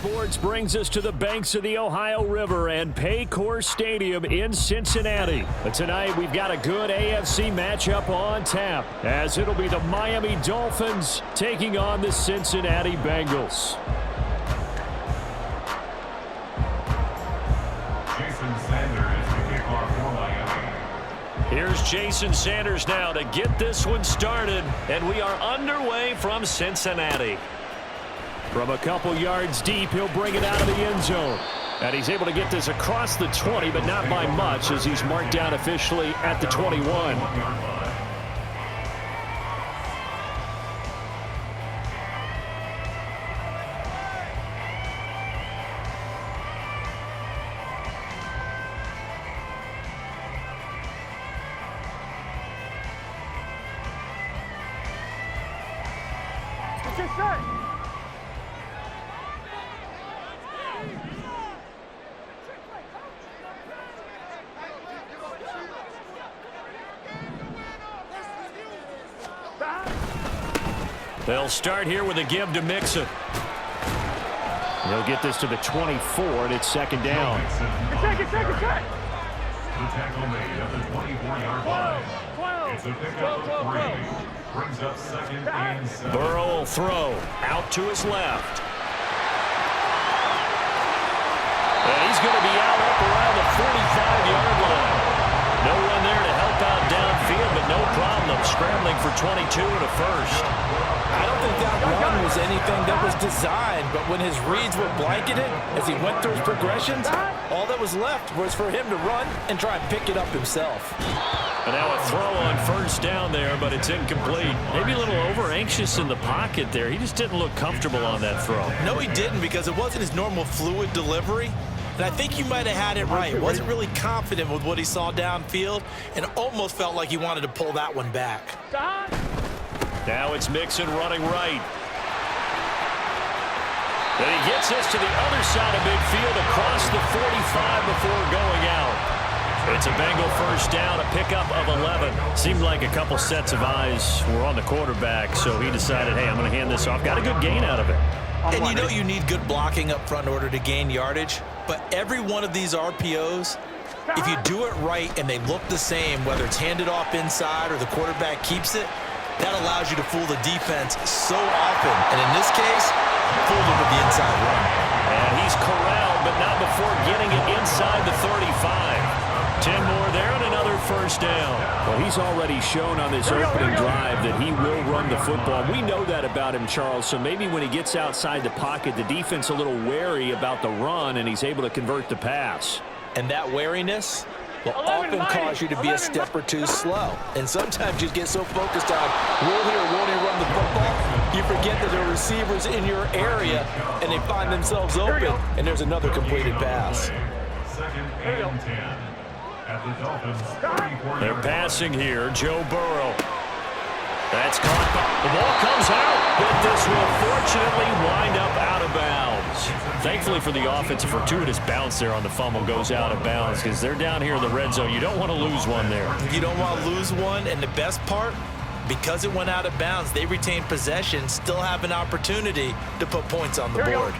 Sports brings us to the banks of the Ohio River and Paycor Stadium in Cincinnati. But tonight we've got a good AFC matchup on tap, as it'll be the Miami Dolphins taking on the Cincinnati Bengals. Jason Sanders to kick off for Miami. Here's Jason Sanders now to get this one started, and we are underway from Cincinnati. From a couple yards deep, he'll bring it out of the end zone. And he's able to get this across the 20, but not by much, as he's marked down officially at the 21. They'll start here with a give to Mixon. He'll get this to the 24, and it's second down. The tackle made at the 24-yard line. It's a pickup of 3. Brings up second and 7. Burrow will throw out to his left. And he's going to be out up around the 45-yard line. No one there to help out downfield, but no problem scrambling for 22 and a first. I don't think that run was anything that was designed, but when his reads were blanketed as he went through his progressions, all that was left was for him to run and try and pick it up himself. And now a throw on first down there, but it's incomplete. Maybe a little over-anxious in the pocket there. He just didn't look comfortable on that throw. No, he didn't, because it wasn't his normal fluid delivery. And I think you might have had it right. Wasn't really confident with what he saw downfield and almost felt like he wanted to pull that one back. Now it's Mixon running right. And he gets this to the other side of midfield across the 45 before going out. It's a Bengal first down, a pickup of 11. Seemed like a couple sets of eyes were on the quarterback, so he decided, hey, I'm going to hand this off. Got a good gain out of it. And you know you need good blocking up front in order to gain yardage, but every one of these RPOs, if you do it right and they look the same, whether it's handed off inside or the quarterback keeps it, that allows you to fool the defense so often. And in this case, fooled him with the inside run. And he's corralled, but not before getting it inside the 35. 10 more there and another first down. Well, he's already shown on this opening drive that he will run the football. We know that about him, Charles, so maybe when he gets outside the pocket, the defense a little wary about the run, and he's able to convert the pass. And that wariness will often cause you to be a step or two slow. And sometimes you get so focused on will he or won't he run the football, you forget that there are receivers in your area, and they find themselves open, and there's another completed pass. Second and 10. At the Dolphins, 34. They're passing here. Joe Burrow. That's caught. The ball comes out, but this will fortunately wind up out of bounds. Thankfully for the offense, a fortuitous bounce there on the fumble goes out of bounds because they're down here in the red zone. You don't want to lose one there. You don't want to lose one, and the best part, because it went out of bounds, they retain possession, still have an opportunity to put points on the board.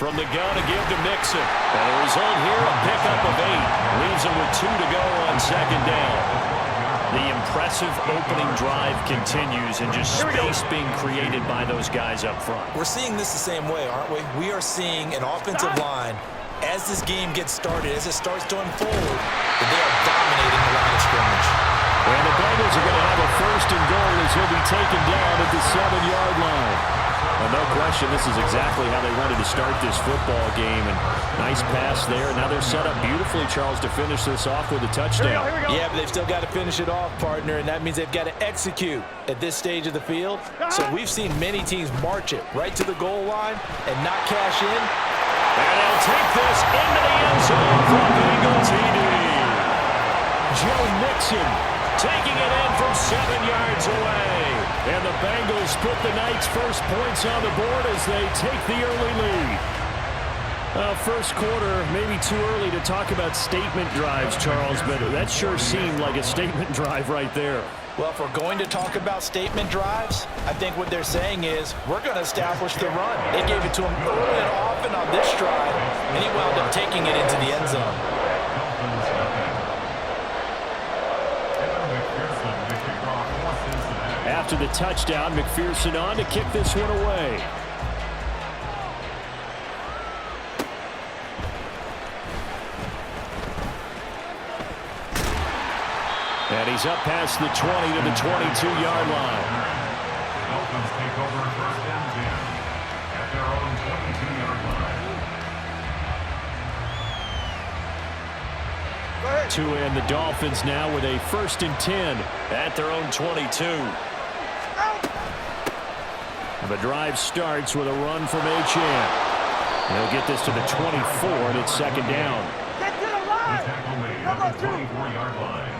From the gun to give to Mixon. And the result here, a pickup of 8. Leaves him with 2 to go on second down. The impressive opening drive continues, and just space being created by those guys up front. We're seeing this the same way, aren't we? We are seeing an offensive line, as this game gets started, as it starts to unfold, that they are dominating the line of scrimmage. And the Bengals are going to have a first and goal as he'll be taken down at the 7-yard line. Well, no question, this is exactly how they wanted to start this football game. And nice pass there. Now they're set up beautifully, Charles, to finish this off with a touchdown. Yeah, but they've still got to finish it off, partner, and that means they've got to execute at this stage of the field. So we've seen many teams march it right to the goal line and not cash in. And they'll take this into the end zone from Bengal TD. Joe Mixon taking it in from 7 yards away. And the Bengals put the Knights' first points on the board as they take the early lead. First quarter, maybe too early to talk about statement drives, Charles, but that sure seemed like a statement drive right there. Well, if we're going to talk about statement drives, I think what they're saying is we're going to establish the run. They gave it to him early and often on this drive, and he wound up taking it into the end zone. After the touchdown, McPherson on to kick this one away. And he's up past the 20 to the 22-yard line. The Dolphins take over first and 10 at their own 22-yard line. To end the Dolphins now with a first and 10 at their own 22. The drive starts with a run from Achane. They'll get this to the 24, and it's second down. The tackle made at the 24-yard line.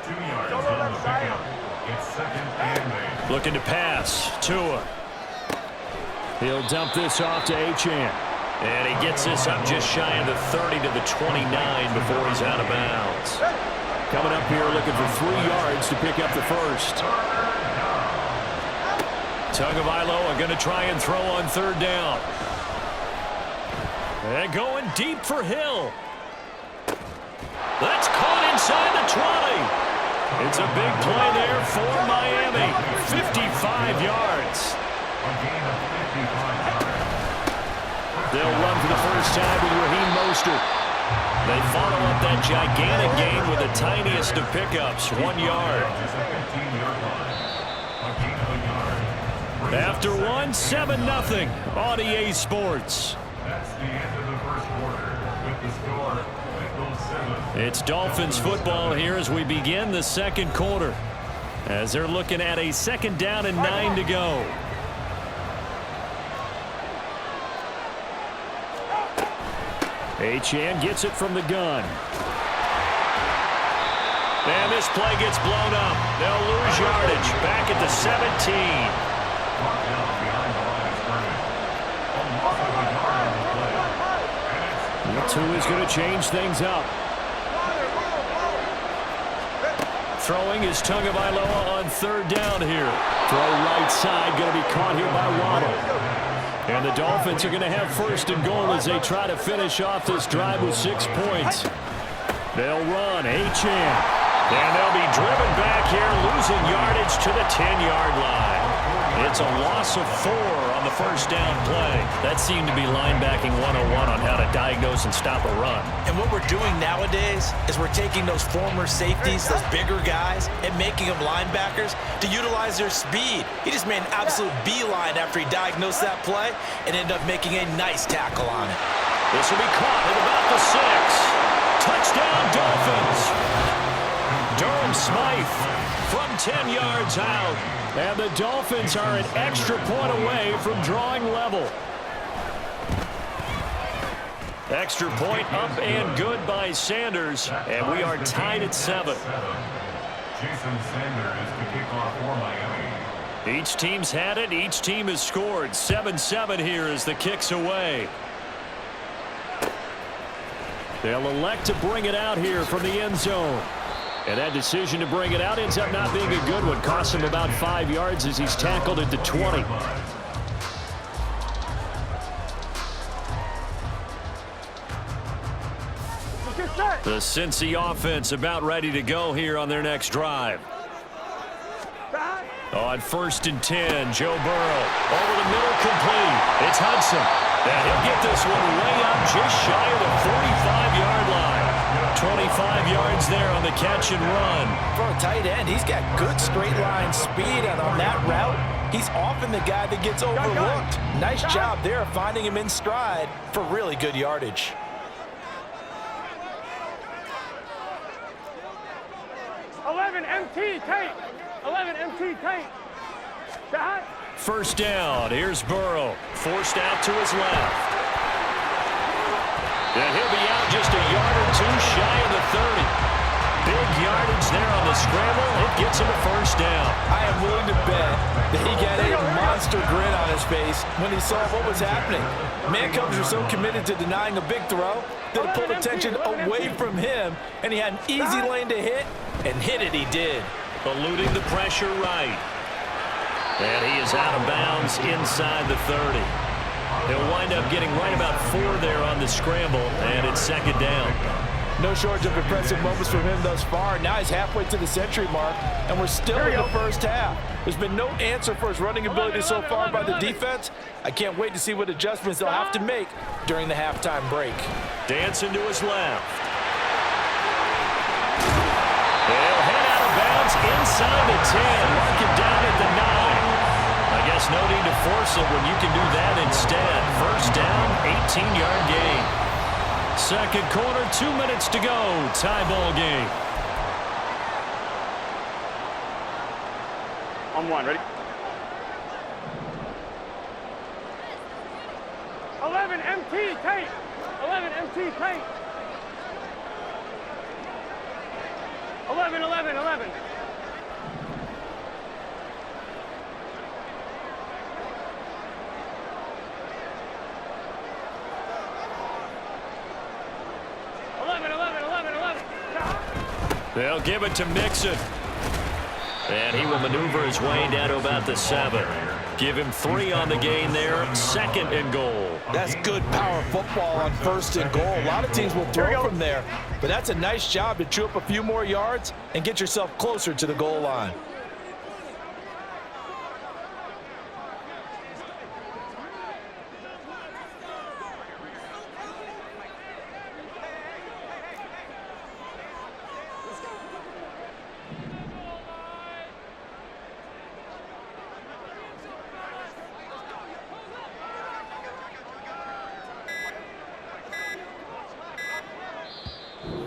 2 yards on the pickup. It's second and 8. Looking to pass. Tua. He'll dump this off to Achane. And he gets this up just shy of the 30 to the 29 before he's out of bounds. Coming up here looking for 3 yards to pick up the first. Tagovailoa going to try and throw on third down. And going deep for Hill. That's caught inside the 20. It's a big play there for Miami. 55 yards. A gain of 55 yards. They'll run for the first time with Raheem Mostert. They follow up that gigantic gain with the tiniest of pickups, 1 yard. After one, 7-0 on EA Sports. That's the end of the first quarter with the score Bengals 7. It's Dolphins football here as we begin the second quarter. As they're looking at a second down and 9 to go. Achane gets it from the gun. And this play gets blown up. They'll lose yardage back at the 17. Tua is going to change things up. Throwing is Tagovailoa on third down here. Throw right side, going to be caught here by Waddle. And the Dolphins are going to have first and goal as they try to finish off this drive with 6 points. They'll run, Achane. And they'll be driven back here, losing yardage to the 10-yard line. It's a loss of 4 on the first down play. That seemed to be linebacking 101 on how to diagnose and stop a run. And what we're doing nowadays is we're taking those former safeties, those bigger guys, and making them linebackers to utilize their speed. He just made an absolute beeline after he diagnosed that play and ended up making a nice tackle on it. This will be caught at about the 6. Touchdown, Dolphins. Durham Smythe from 10 yards out. And the Dolphins are an extra point away from drawing level. Extra point up and good by Sanders. And we are tied at 7. Jason Sanders is the kickoff for Miami. Each team's had it. Each team has scored. 7-7 here as the kick's away. They'll elect to bring it out here from the end zone. And that decision to bring it out ends up not being a good one. Costs him about 5 yards as he's tackled at the 20. The Cincy offense about ready to go here on their next drive. On first and 10, Joe Burrow over the middle, complete. It's Hudson. And he'll get this one way up just shy of the 45-yard line. 25 yards there on the catch and run. For a tight end, he's got good straight line speed, and on that route, he's often the guy that gets overlooked. Nice job there finding him in stride for really good yardage. MT tape. 11 MT tape. Shot. First down. Here's Burrow. Forced out to his left. And he'll be out just a yard or two shy of the 30. Big yardage there on the scramble. It gets him a first down. I am willing to bet that he got a monster grin on his face when he saw what was happening. Man coverage are so committed to denying a big throw that it pulled attention away from him, and he had an easy lane to hit, and hit it he did. Eluding the pressure right. And he is out of bounds inside the 30. He'll wind up getting right about 4 there on the scramble, and it's second down. No shortage of impressive moments from him thus far. Now he's halfway to the century mark, and we're still in the first half. There's been no answer for his running ability so far by the defense. I can't wait to see what adjustments they'll have to make during the halftime break. Dancing to his left. They'll head out of bounds inside the 10. Mark it down at the 9. I guess no need to force it when you can do that instead. First down, 18-yard gain. Second quarter, 2 minutes to go. Tie ball game. On one, ready? 11 MT tape. 11 MT tape. 11, 11, 11. They'll give it to Mixon. And he will maneuver his way down to about the 7. Give him 3 on the gain there. Second and goal. That's good power football on first and goal. A lot of teams will throw from there, but that's a nice job to chew up a few more yards and get yourself closer to the goal line.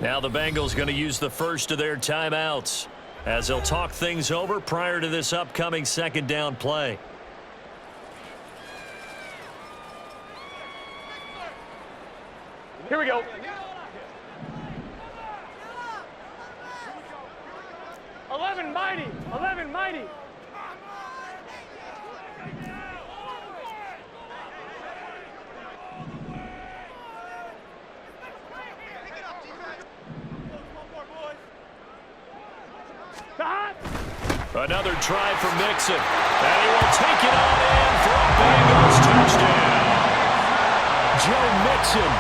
Now the Bengals going to use the first of their timeouts as they'll talk things over prior to this upcoming second down play. Here we go. 11 mighty. 11 mighty. Another try for Mixon. And he will take it on in for a Bengals touchdown. Joe Mixon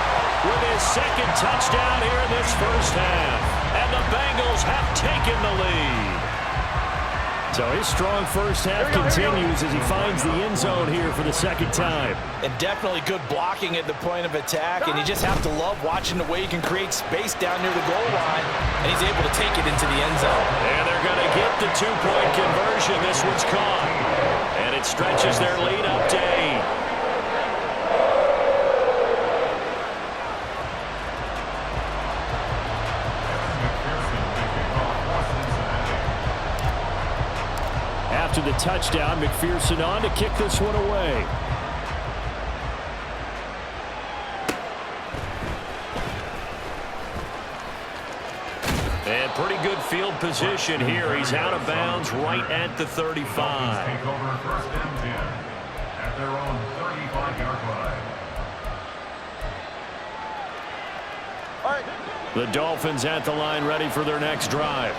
with his second touchdown here in this first half. And the Bengals have taken the lead. So his strong first half continues as he finds the end zone here for the second time. And definitely good blocking at the point of attack, and you just have to love watching the way he can create space down near the goal line, and he's able to take it into the end zone. And they're going to get the 2-point conversion. This one's caught. And it stretches their lead up to 8. After the touchdown, McPherson on to kick this one away. And pretty good field position here. He's out of bounds right at the 35. Take over first and 10 at their own 35-yard line. The Dolphins at the line ready for their next drive.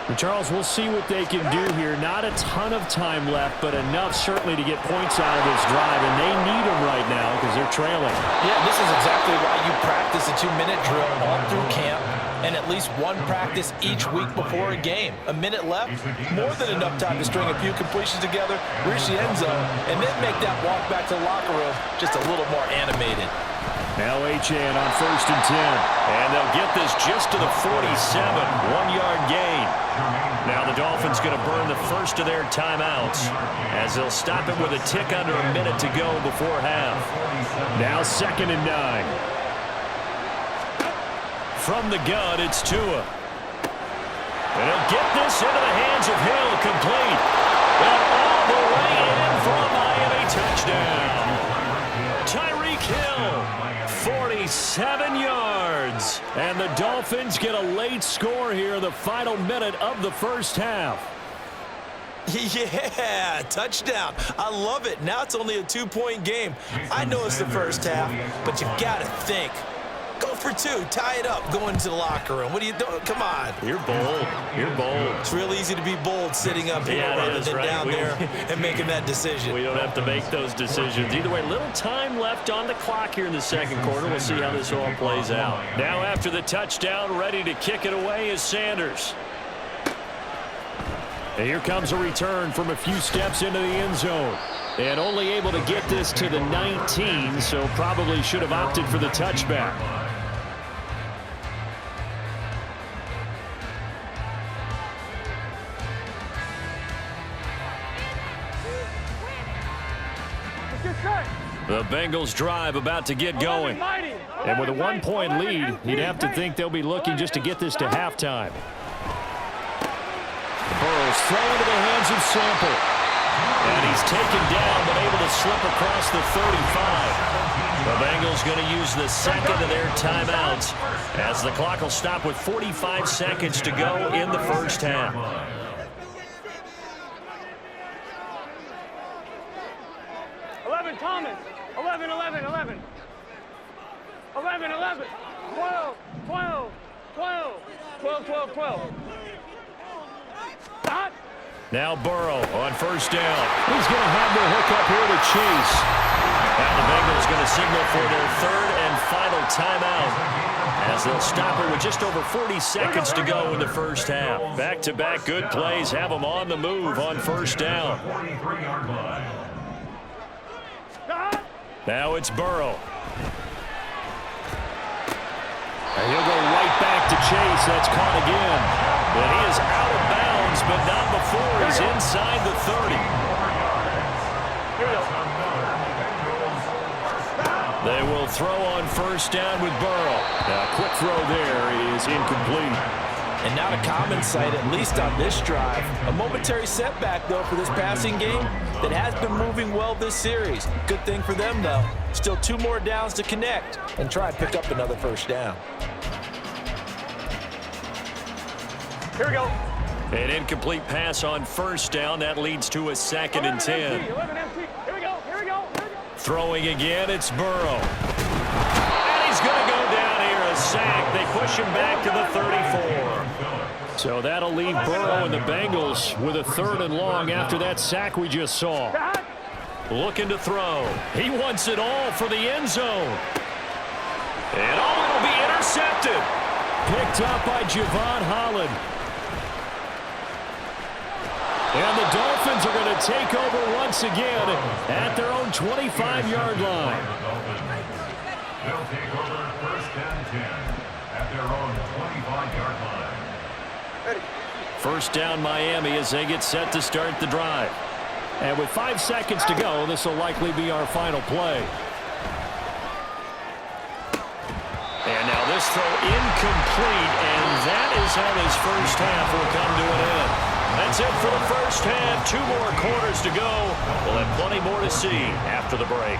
And Charles, we'll see what they can do here. Not a ton of time left, but enough certainly to get points out of this drive, and they need them right now because they're trailing. Yeah, this is exactly why you practice a 2-minute drill all through camp and at least one practice each week before a game. A minute left, more than enough time to string a few completions together, reach the end zone, and then make that walk back to the locker room just a little more animated. Now Achane on 1st and 10. And they'll get this just to the 47. 1-yard gain. Now the Dolphins going to burn the first of their timeouts as they'll stop it with a tick under a minute to go before half. Now 2nd and 9. From the gun, it's Tua. And he'll get this into the hands of Hill, complete. And all the way in for a Miami touchdown. Tyreek Hill, 47 yards. And the Dolphins get a late score here in the final minute of the first half. Yeah, touchdown. I love it. Now it's only a 2-point game. I know it's the first half, but you've got to think. Go for 2. Tie it up. Go into the locker room. What are you doing? Come on. You're bold. You're bold. It's real easy to be bold sitting up here rather than down there and making that decision. We don't have to make those decisions. Either way, little time left on the clock here in the second quarter. We'll see how this all plays out. Now after the touchdown, ready to kick it away is Sanders. And here comes a return from a few steps into the end zone. And only able to get this to the 19, so probably should have opted for the touchback. The Bengals drive about to get going. And with a 1-point lead, you'd have to think they'll be looking just to get this to halftime. Burrow's throw into the hands of Sample. And he's taken down, but able to slip across the 35. The Bengals going to use the second of their timeouts as the clock will stop with 45 seconds to go in the first half. Thomas, 11, 11, 11. 11, 11. 12, 12, 12. 12, 12, 12. Stop. Now Burrow on first down. He's going to have the hook up here to Chase. And the Bengals going to signal for their third and final timeout as they'll stop it with just over 40 seconds to go in the first half. Back-to-back good plays have them on the move on first down. Now it's Burrow. And he'll go right back to Chase. That's caught again. But he is out of bounds, but not before he's inside the 30. They will throw on first down with Burrow. Now, a quick throw there is incomplete. And not a common sight, at least on this drive. A momentary setback, though, for this passing game that has been moving well this series. Good thing for them, though. Still 2 more downs to connect and try and pick up another first down. Here we go. An incomplete pass on first down. That leads to a 2nd and 10. 11 empty. Here we go. Here we go. Throwing again, it's Burrow. And he's going to go down here, a sack. They push him back to the 34. So that'll leave Burrow and the Bengals with a 3rd and long after that sack we just saw. Looking to throw. He wants it all for the end zone. And it'll be intercepted. Picked up by Javon Holland. And the Dolphins are going to take over once again at their own 25-yard line. They'll take over 1st and 10 at their own 25-yard line. First down Miami as they get set to start the drive. And with 5 seconds to go, this will likely be our final play. And now this throw incomplete, and that is how this first half will come to an end. That's it for the first half. 2 more quarters to go. We'll have plenty more to see after the break.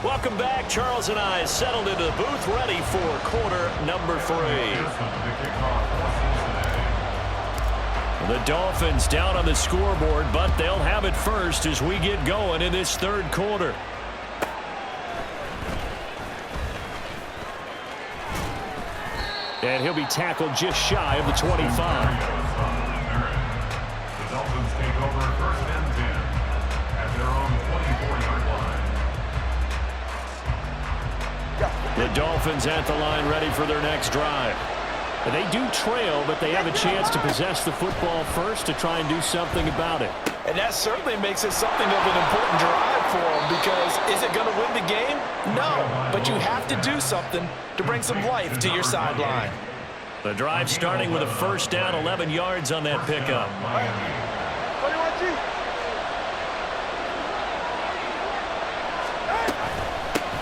Welcome back. Charles and I settled into the booth, ready for quarter number 3. The Dolphins down on the scoreboard, but they'll have it first as we get going in this 3rd quarter. And he'll be tackled just shy of the 25. The Dolphins take over 1st and 10 at their own 24-yard line. The Dolphins at the line ready for their next drive. They do trail, but they have a chance to possess the football first to try and do something about it. And that certainly makes it something of an important drive for them, because is it going to win the game? No, but you have to do something to bring some life to your sideline. The drive starting with a first down, 11 yards on that pickup.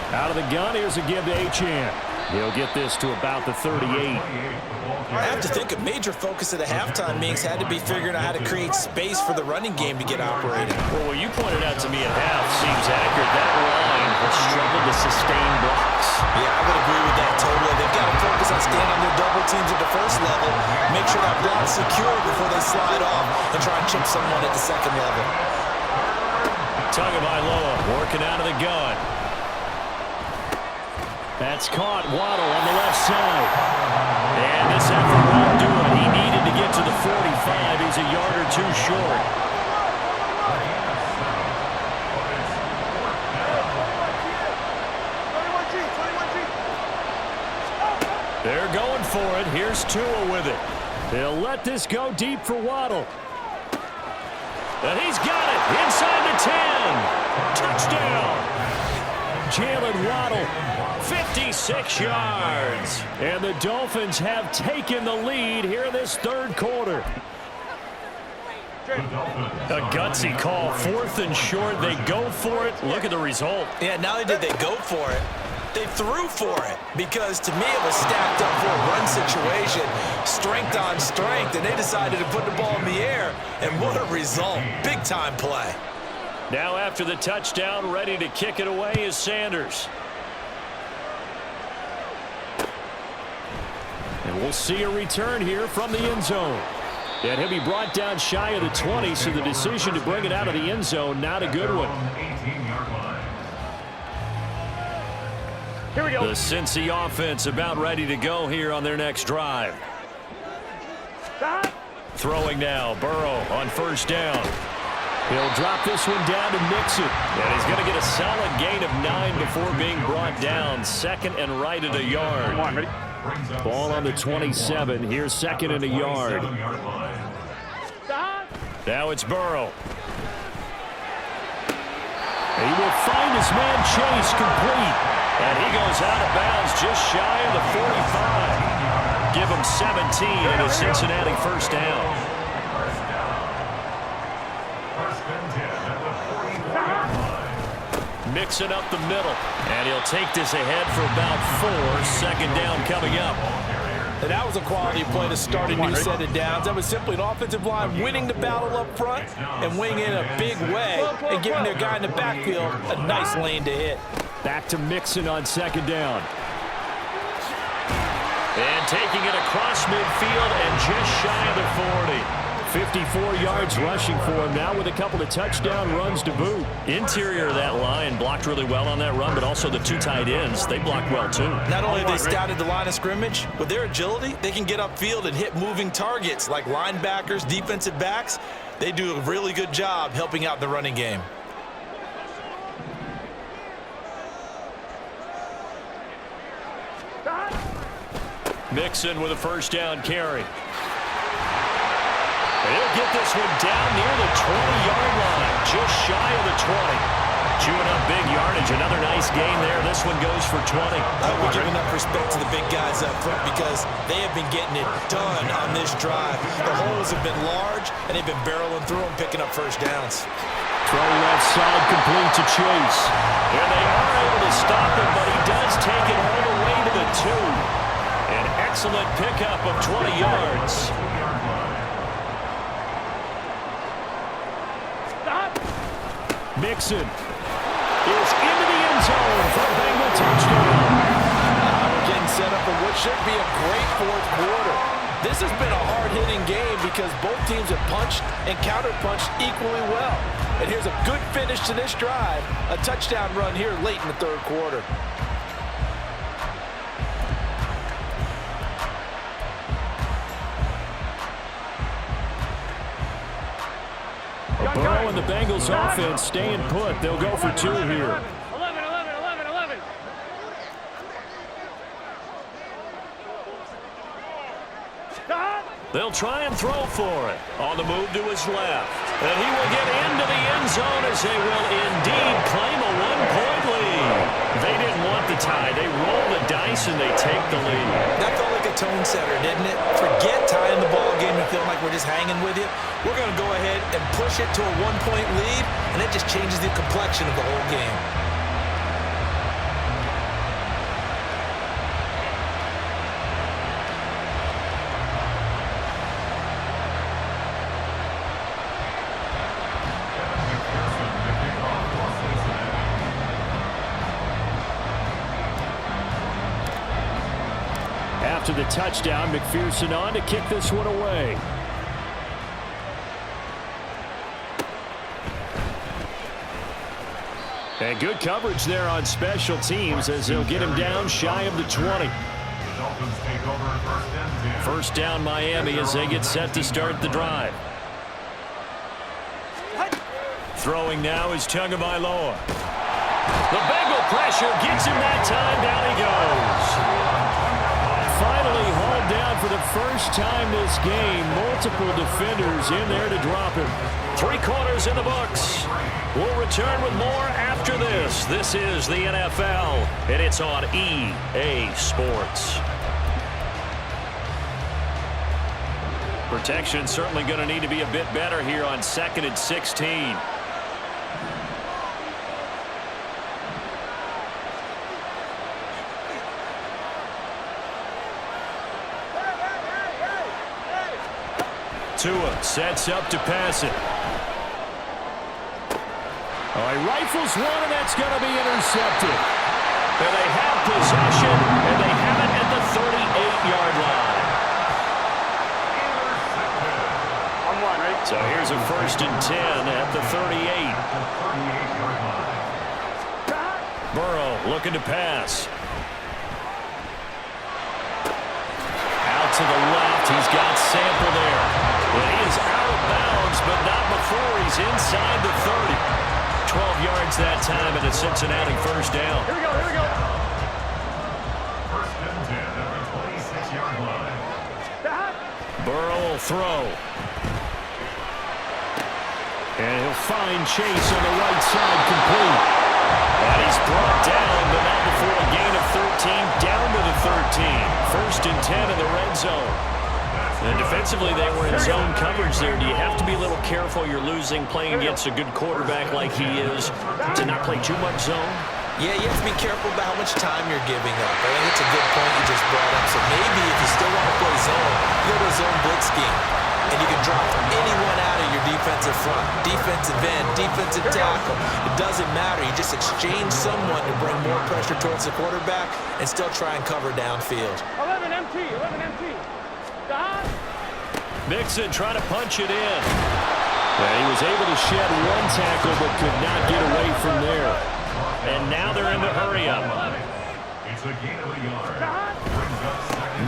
Out of the gun, here's a give to Achane. He'll get this to about the 38. I have to think a major focus of the halftime meetings had to be figuring out how to create space for the running game to get operating. Well, what you pointed out to me at half seems accurate. That line has struggled to sustain blocks. Yeah, I would agree with that totally. They've got to focus on staying on their double teams at the first level, make sure that block's secure before they slide off and try and chip someone at the second level. Tagovailoa working out of the gun. That's caught. Waddle on the left side. And this effort won't do it. He needed to get to the 45. He's a yard or two short. They're going for it. Here's Tua with it. They'll let this go deep for Waddle. And he's got it inside the 10. Touchdown. Jalen Waddle, 56 yards. And the Dolphins have taken the lead here in this third quarter. A gutsy call, 4th and short. They go for it. Look at the result. Yeah, not only did they go for it, they threw for it, because to me it was stacked up for a run situation, strength on strength, and they decided to put the ball in the air, and what a result. Big-time play. Now after the touchdown, ready to kick it away is Sanders. And we'll see a return here from the end zone. And he'll be brought down shy of the 20, so the decision to bring it out of the end zone, not a good one. Here we go. The Cincy offense about ready to go here on their next drive. Throwing now, Burrow on first down. He'll drop this one down to Mixon. And he's going to get a solid gain of 9 before being brought down. 2nd and right at a yard. Come on, ready? Ball on the 27. Here's 2nd and a yard. Now it's Burrow. He will find his man Chase complete. And he goes out of bounds just shy of the 45. Give him 17 and a Cincinnati first down. Mixing up the middle. And he'll take this ahead for about 4. 2nd down coming up. And that was a quality play to start a new set of downs. That was simply an offensive line winning the battle up front and winning in a big way and giving their guy in the backfield a nice lane to hit. Back to Mixon on 2nd down. And taking it across midfield and just shy of the 40. 54 yards rushing for him now with a couple of touchdown runs to boot. Interior of that line blocked really well on that run, but also the 2 tight ends, they blocked well too. Not only have they scouted the line of scrimmage, with their agility, they can get upfield and hit moving targets like linebackers, defensive backs. They do a really good job helping out the running game. Mixon with a first down carry. He'll get this one down near the 20-yard line, just shy of the 20. Chewing up big yardage, another nice gain there. This one goes for 20. We're giving enough respect to the big guys up front because they have been getting it done on this drive. The holes have been large, and they've been barreling through them, picking up first downs. Throw left side complete to Chase. And they are able to stop him, but he does take it all the way to the 2. An excellent pickup of 20 yards. Mixon is into the end zone for a Bengal touchdown. We're getting set up for what should be a great 4th quarter. This has been a hard-hitting game because both teams have punched and counter-punched equally well. And here's a good finish to this drive, a touchdown run here late in the 3rd quarter. Burrow and the Bengals offense staying put. They'll go for 2 here. 11. They'll try and throw for it. On the move to his left. And he will get into the end zone as they will indeed claim a one-point lead. They didn't want the tie. They roll the dice and they take the lead. That felt like a tone setter, didn't it? Forget tying the ball game and feeling like we're just hanging with you. We're going to go ahead and push it to a one-point lead, and it just changes the complexion of the whole game. After the touchdown, McPherson on to kick this one away. And good coverage there on special teams as they'll get him down shy of the 20. First down Miami as they get set to start the drive. Throwing now is Tagovailoa. The Bengal pressure gets him that time. Down he goes. Finally hauled down for the first time this game. Multiple defenders in there to drop him. 3 quarters in the books. We'll return with more after this. This is the NFL, and it's on EA Sports. Protection certainly going to need to be a bit better here on 2nd and 16. Tua sets up to pass it. Oh, he rifles one, and that's going to be intercepted. And they have possession, and they have it at the 38-yard line. So here's a 1st and 10 at the 38. Burrow looking to pass. Out to the left. He's got Sample there. Well, he is out of bounds, but not before he's inside the 30. 12 yards that time, and a Cincinnati first down. Here we go, here we go. First and 10 at the 26-yard line. Burrow will throw. And he'll find Chase on the right side, complete. And he's brought down, but not before a gain of 13, down to the 13. First and 10 in the red zone. And defensively, they were in zone coverage there. Do you have to be a little careful? You're losing, playing against a good quarterback like he is, to not play too much zone? Yeah, you have to be careful about how much time you're giving up. I think it's a good point you just brought up. So maybe if you still want to play zone, you go to a zone blitz scheme. And you can drop anyone out of your defensive front. Defensive end, defensive tackle. It doesn't matter. You just exchange someone to bring more pressure towards the quarterback and still try and cover downfield. 11 MT, 11 MT. Mixon trying to punch it in. And he was able to shed one tackle but could not get away from there. And now they're in the hurry-up. It's a gain of a yard.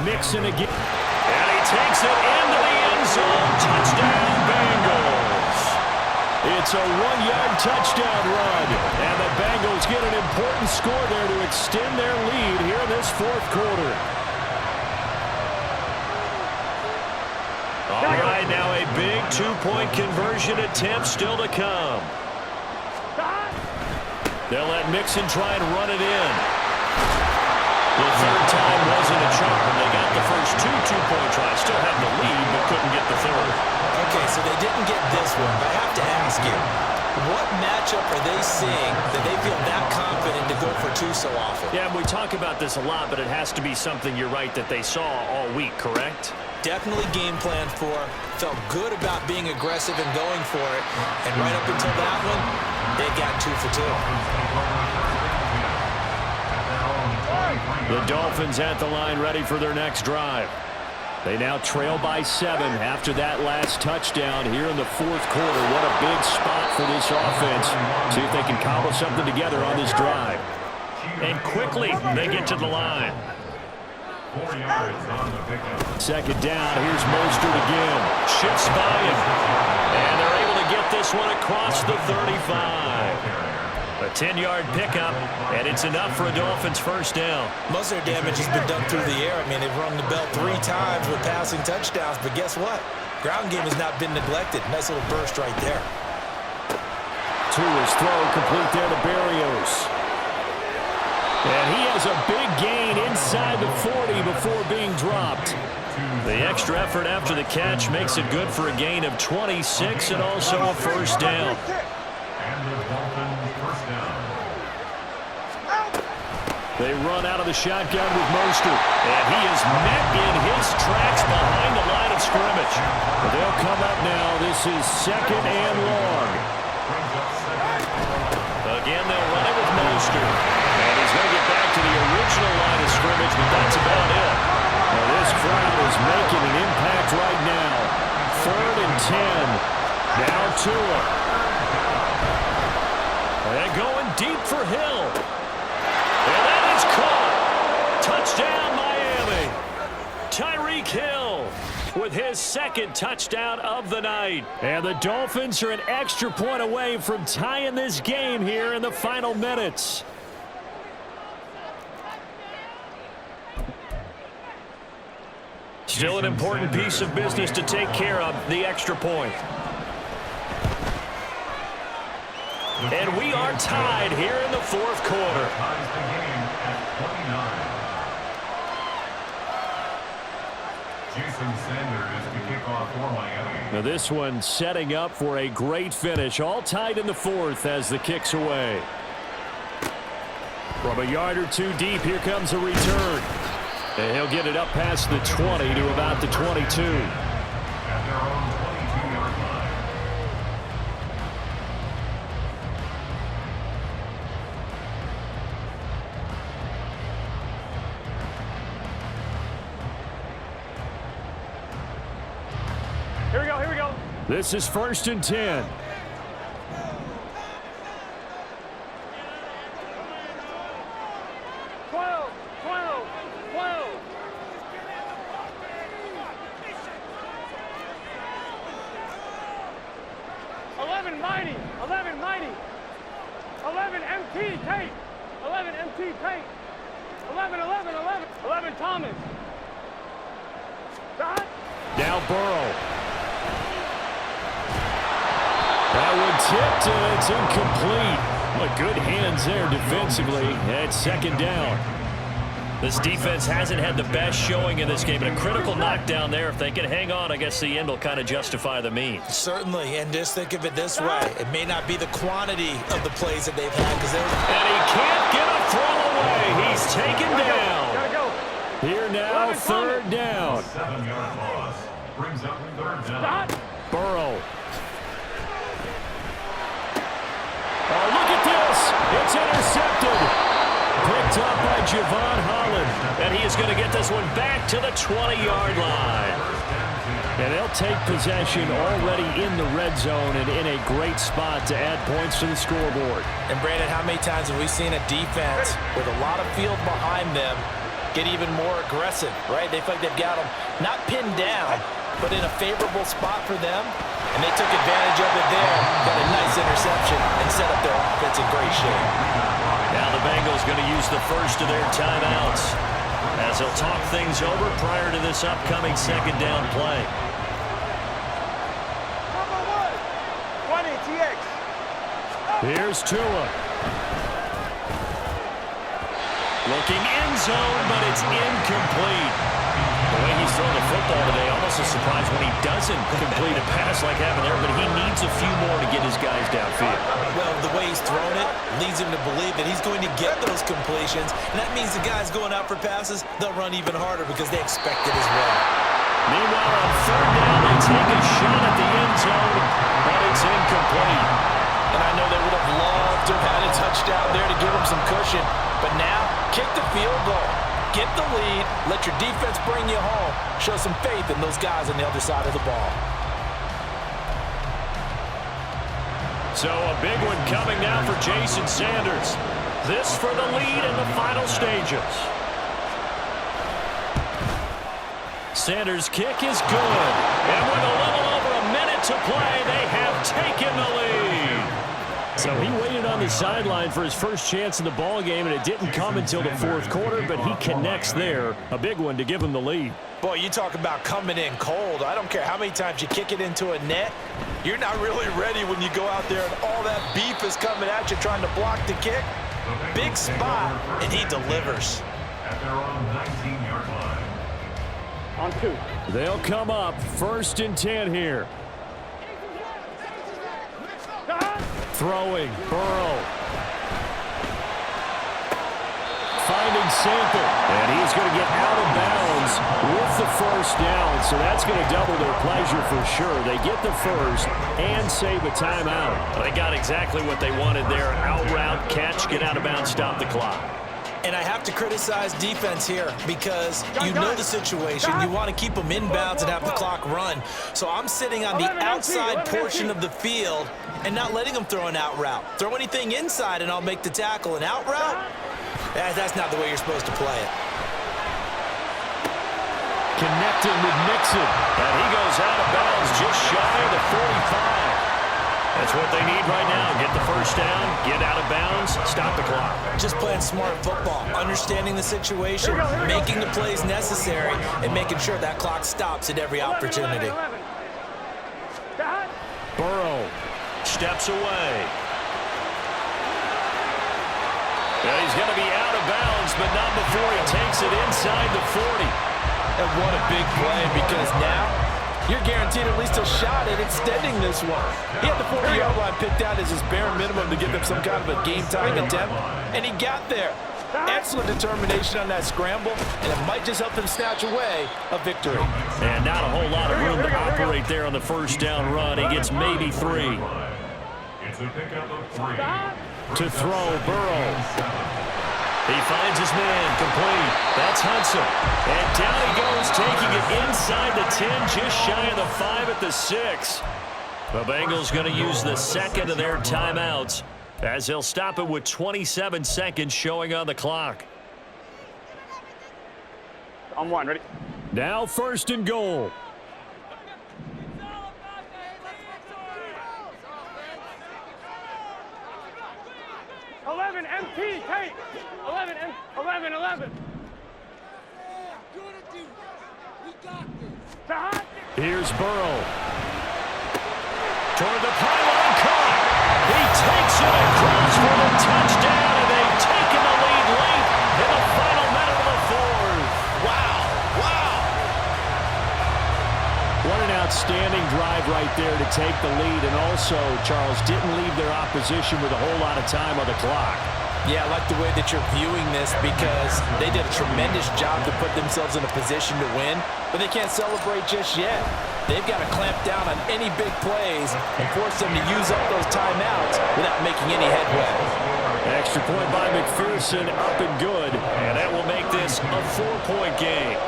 Mixon again. And he takes it into the end zone. Touchdown, Bengals. It's a 1-yard touchdown run. And the Bengals get an important score there to extend their lead here in this 4th quarter. All right, now a big 2-point conversion attempt still to come. They'll let Mixon try and run it in. The 3rd time wasn't a charm. They got the first 2 2-point tries. Still had the lead, but couldn't get the 3rd. Okay, so they didn't get this one, but I have to ask you, what matchup are they seeing that they feel that confident to go for 2 so often? Yeah, we talk about this a lot, but it has to be something, you're right, that they saw all week, correct? Definitely game planned for, felt good about being aggressive and going for it, and right up until that one, they got 2 for 2. The Dolphins at the line ready for their next drive. They now trail by 7 after that last touchdown here in the 4th quarter. What a big spot for this offense. See if they can cobble something together on this drive. And quickly they get to the line. 4 yards on the pickup. 2nd down. Here's Mostert again. Shifts by him. And they're able to get this one across the 35. A A 10-yard pickup, and it's enough for a Dolphins first down. Most of their damage has been done through the air. I mean, they've rung the bell 3 times with passing touchdowns, but guess what? Ground game has not been neglected. Nice little burst right there. To his throw, complete there to Berrios. And he has a big gain inside the 40 before being dropped. The extra effort after the catch makes it good for a gain of 26 and also a first down. And the Dolphins first down. They run out of the shotgun with Mostert. And he is met in his tracks behind the line of scrimmage. But they'll come up now. This is second and long. Again, they'll run it with Mostert. And he's going to get back to the original line of scrimmage, but that's about it. Well, this crowd is making an impact right now. 3rd and 10. Now Tua. They're going deep for Hill. And that is caught. Touchdown, Miami. Tyreek Hill with his 2nd touchdown of the night. And the Dolphins are an extra point away from tying this game here in the final minutes. Still an important piece of business to take care of, the extra point. And we are tied here in the 4th quarter. Ties the game at 29. Jason Sanders to kick off for Miami. Now this one setting up for a great finish. All tied in the 4th as the kick's away. From a yard or 2 deep, here comes a return. And he'll get it up past the 20 to about the 22. At their own 22-yard line. Here we go, here we go. This is 1st and 10. Mighty, 11 Mighty, 11 MT Tate, 11 MT Tate, 11 Thomas. Dot. Now Burrow. That one tipped and it's incomplete. Well, good hands there defensively at 2nd down. This defense hasn't had the best showing in this game, but a critical knockdown there. If they can hang on, I guess the end will kind of justify the means. Certainly, and just think of it this way. It may not be the quantity of the plays that they've had. And he can't get a throw away. He's taken down. Gotta go. Here now, 3rd down. 7-yard loss brings up 3rd down. Dot. Burrow. Oh, look at this. It's intercepted. Picked up by Javon Holland. And he is going to get this one back to the 20-yard line. And they'll take possession already in the red zone and in a great spot to add points to the scoreboard. And Brandon, how many times have we seen a defense with a lot of field behind them get even more aggressive, right? They feel like they've got them not pinned down, but in a favorable spot for them. And they took advantage of it there. Got a nice interception and set up their offense in great shape. Now the Bengals going to use the first of their timeouts as they'll talk things over prior to this upcoming 2nd down play. Number 1, 20 TX. Here's Tua. Looking end zone, but it's incomplete. The way he's throwing the football today, almost a surprise when he doesn't complete a pass like having there, but he needs a few more to get his guys downfield. Well, the way he's thrown it leads him to believe that he's going to get those completions, and that means the guys going out for passes, they'll run even harder because they expect it as well. Meanwhile, on 3rd down, they take a shot at the end zone, but it's incomplete. And I know they would have loved to have had a touchdown there to give them some cushion, but now kick the field goal. Get the lead, let your defense bring you home, show some faith in those guys on the other side of the ball. So a big one coming now for Jason Sanders. This for the lead in the final stages. Sanders' kick is good. And with a little over a minute to play, they have taken the lead. So he waited on the sideline for his first chance in the ball game, and it didn't come until the fourth quarter, but he connects there. A big one to give him the lead. Boy, you talk about coming in cold. I don't care how many times you kick it into a net. You're not really ready when you go out there and all that beef is coming at you trying to block the kick. Big spot, and he delivers. At their own 19-yard line. On 2. They'll come up 1st and 10 here. Throwing, Burrow. Finding Sample, and he's going to get out of bounds with the first down, so that's going to double their pleasure for sure. They get the first and save a timeout. Well, they got exactly what they wanted there. Out route, catch, get out of bounds, stop the clock. And I have to criticize defense here because you know the situation. You want to keep them inbounds and have the clock run. So I'm sitting on the outside portion of the field and not letting them throw an out route. Throw anything inside and I'll make the tackle. An out route? That's not the way you're supposed to play it. Connecting with Mixon. And he goes out of bounds just shy of the 45. That's what they need right now. Get the first down, get out of bounds, stop the clock. Just playing smart football, understanding the situation, making the plays necessary, and making sure that clock stops at every opportunity. Burrow steps away. Yeah, he's going to be out of bounds, but not before he takes it inside the 40. And what a big play, because now you're guaranteed at least a shot at extending this one. He had the 40-yard line picked out as his bare minimum to give him some kind of a game-time attempt, and he got there. Excellent determination on that scramble, and it might just help him snatch away a victory. And not a whole lot of room to operate there on the first down run. He gets maybe 3. It's a pickup of 3. To throw, Burrow. He finds his man, complete. That's Hudson. And down he goes, taking it inside the 10, just shy of the 5 at the 6. The Bengals going to use the second of their timeouts as he'll stop it with 27 seconds showing on the clock. On 1, ready? Now 1st and goal. MT, take 11. Here's Burrow. Toward the pylon, caught. He takes it across for the touchdown, and they've taken the lead late in the final minute of the 4th. Wow. What an outstanding drive right there to take the lead, and also, Charles, didn't leave their opposition with a whole lot of time on the clock. Yeah, I like the way that you're viewing this because they did a tremendous job to put themselves in a position to win, but they can't celebrate just yet. They've got to clamp down on any big plays and force them to use up those timeouts without making any headway. Extra point by McPherson, up and good, and that will make this a 4-point game.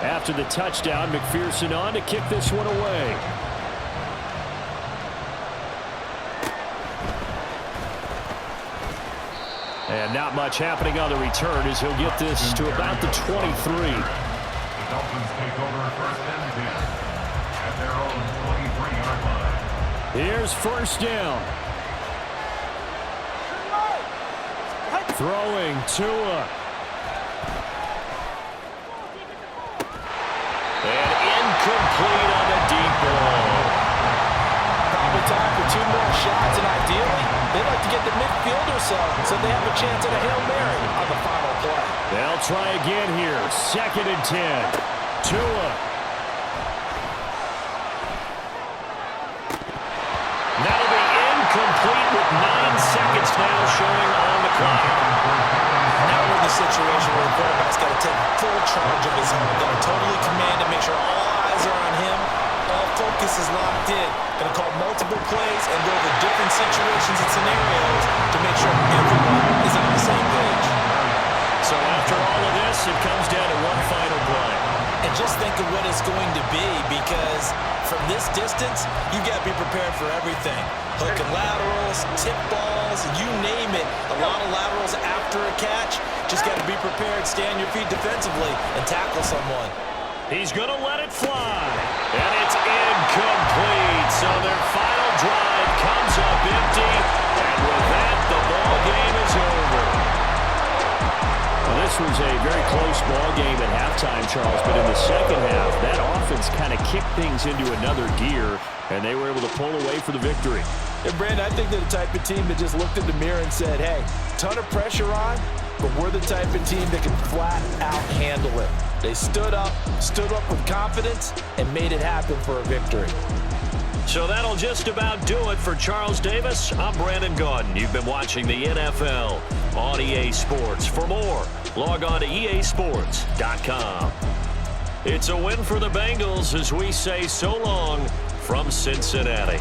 After the touchdown, McPherson on to kick this one away. And not much happening on the return as he'll get this to about the 23. The Dolphins take over 1st and 10 at their own 23-yard line. Here's 1st down. Throwing Tua. And incomplete on the deep ball. Probably time for 2 more shots, and ideally, they'd like to get the midfield or so they have a chance at a Hail Mary on the final play. They'll try again here. 2nd and 10. Tua. That'll be incomplete with 9 seconds now showing on the clock. Now we're in the situation where the quarterback's got to take full charge of his own. Got to totally command and make sure all eyes are on him. All focus is locked in. Going to call multiple plays and go over different situations and scenarios to make sure everyone is on the same page. So after all of this, it comes down to one final play. And just think of what it's going to be, because from this distance, you've got to be prepared for everything. Hook and laterals, tip balls, you name it. A lot of laterals after a catch. Just got to be prepared, stay on your feet defensively, and tackle someone. He's going to let it fly. And it's incomplete. So their final drive comes up empty, and with that, the ball game is over. Well, this was a very close ball game at halftime, Charles, but in the second half, that offense kind of kicked things into another gear, and they were able to pull away for the victory. And Brandon, I think they're the type of team that just looked in the mirror and said, hey, ton of pressure on, but we're the type of team that can flat out handle it. They stood up with confidence, and made it happen for a victory. So that'll just about do it for Charles Davis. I'm Brandon Gaudin. You've been watching the NFL on EA Sports. For more, log on to easports.com. It's a win for the Bengals as we say so long from Cincinnati.